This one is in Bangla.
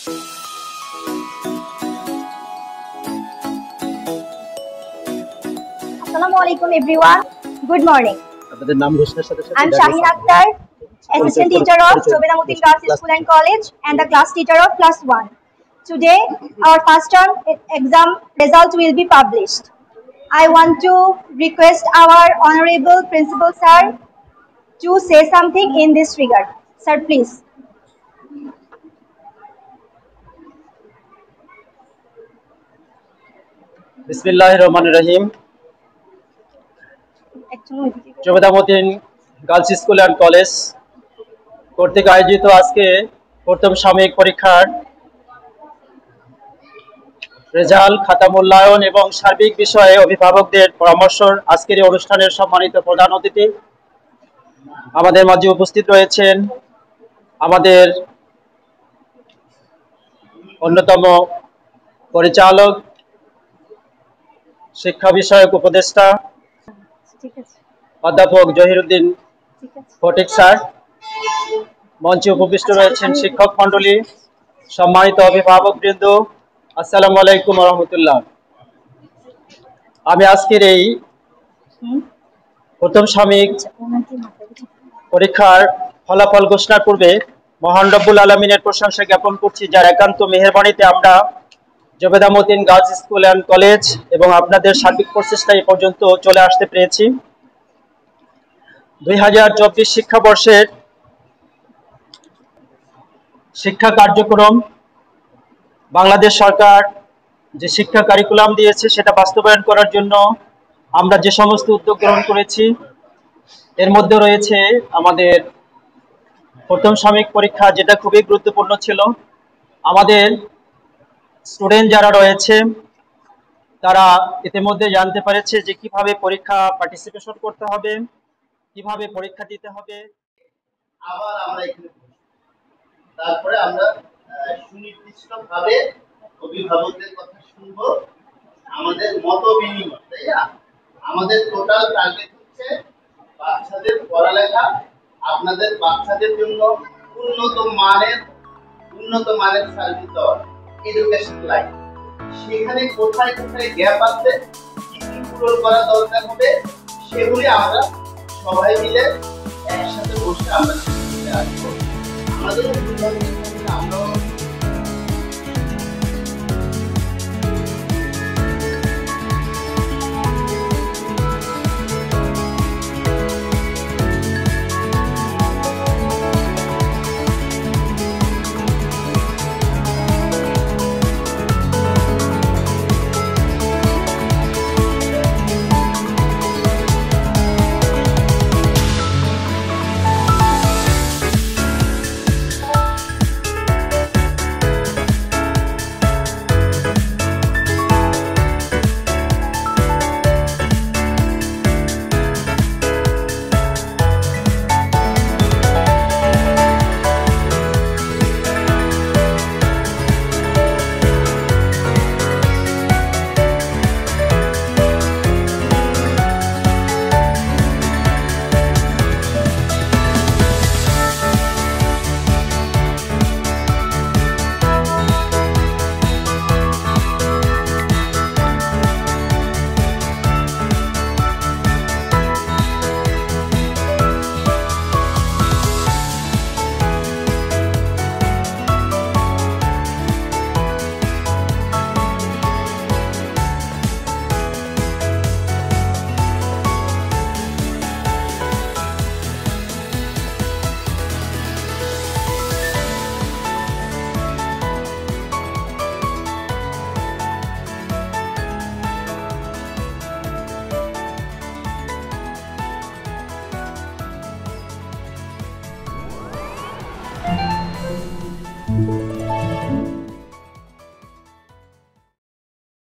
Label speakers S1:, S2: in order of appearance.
S1: Assalamualaikum everyone. Good morning. I'm Shahin Akhtar, Assistant Teacher of Jobedamuddin Girls School and College and the class teacher of class 1. Today, our first term exam results will be published. I want to request our Honorable Principal Sir to say something in this regard. Sir, please.
S2: बिस्मिल्लाहिर्रहमानिर्रहीम। जोबेदामुद्दीन গার্লস স্কুল অ্যান্ড কলেজ কর্তৃক আয়োজিত আজকে প্রথম সাময়িক পরীক্ষার রেজাল্ট, খাতা মূল্যায়ন এবং সার্বিক বিষয়ে অভিভাবকদের পরামর্শ আজকের এই অনুষ্ঠানের সম্মানিত প্রধান অতিথি আমাদের মাঝে উপস্থিত রয়েছেন আমাদের অন্যতম পরিচালক, শিক্ষা বিষয়ক উপদেষ্টা অধ্যাপক জহিরুদ্দিন ফটিক স্যার, মঞ্চে উপবিষ্ট রয়েছেন শিক্ষক মণ্ডলী, সম্মানিত অভিভাবকবৃন্দ, আসসালামু আলাইকুম ওয়া রাহমাতুল্লাহ। আমি আজকের এই প্রথম সাময়িক পরীক্ষার ফলাফল ঘোষণার পূর্বে মহান রব্বুল আলামিনের প্রশংসা জ্ঞাপন করছি, যার একান্ত মেহেরবানিতে আমরা জোবেদামুদ্দীন গার্লস স্কুল অ্যান্ড কলেজ এবং আপনাদের সার্বিক প্রচেষ্টা এই পর্যন্ত চলে আসতে পেরেছি। 2024 শিক্ষাবর্ষের শিক্ষা কার্যক্রম বাংলাদেশ সরকার যে শিক্ষা কারিকুলাম দিয়েছে সেটা বাস্তবায়ন করার জন্য আমরা যে সমস্ত উদ্যোগ গ্রহণ করেছি এর মধ্যে রয়েছে আমাদের প্রথম সাময়িক পরীক্ষা, যেটা খুবই গুরুত্বপূর্ণ ছিল। আমাদের স্টুডেন্ট যারা রয়েছে তারা ইতিমধ্যে জানতে পেরেছে যে কিভাবে পরীক্ষা পার্টিসিপেশন করতে হবে, কিভাবে পরীক্ষা দিতে হবে।
S3: আবার আমরা এখানে তারপরে আমরা সুনির্দিষ্টভাবে অভিভাবকদের কথা শুনবো, আমাদের মত বিনিময়, তাই না? আমাদের টোটাল টার্গেট হচ্ছে বাচ্চাদের পড়ালেখা, আপনাদের বাচ্চাদের জন্য উন্নত মানের সার্ভিস দেওয়া, এডুকেশন লাইন। সেখানে কোথায় কোথায় গ্যাপ আছে, কি কি পূরণ করা দরকার হবে, সেগুলি আমরা সবাই মিলে একসাথে বসে আমরা আসবো। আমাদের